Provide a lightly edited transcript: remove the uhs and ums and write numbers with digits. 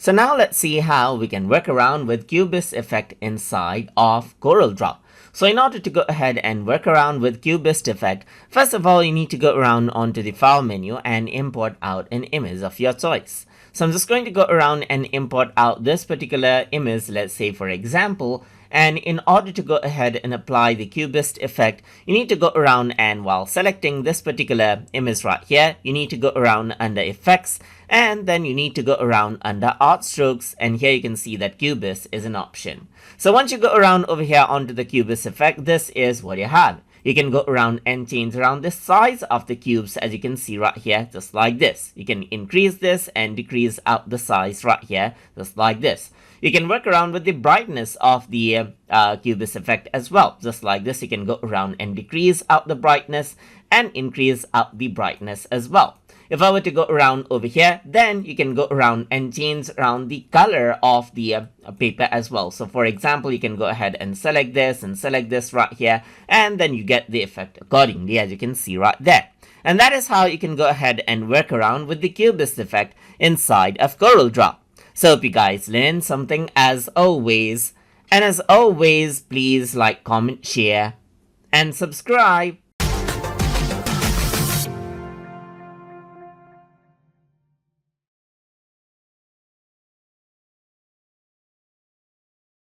So now let's see how we can work around with Cubist effect inside of Corel Draw. So in order to go ahead and work around with Cubist effect, first of all, you need to go around onto the file menu and import out an image of your choice. So I'm just going to go around and import out this particular image, let's say for example, and in order to go ahead and apply the Cubist effect, you need to go around and while selecting this particular image right here, you need to go around under effects and then you need to go around under art strokes, and here you can see that Cubist is an option. So once you go around over here onto the Cubist effect, this is what you have. You can go around and change around the size of the cubes, as you can see right here, just like this. You can increase this and decrease out the size right here, just like this. You can work around with the brightness of the Cubist effect as well, just like this. You can go around and decrease out the brightness and increase out the brightness as well. If I were to go around over here, then you can go around and change around the color of the paper as well. So for example, you can go ahead and select this right here, and then you get the effect accordingly, as you can see right there. And that is how you can go ahead and work around with the Cubist effect inside of Corel Draw. So hope you guys learned something as always. And as always, please like, comment, share, and subscribe.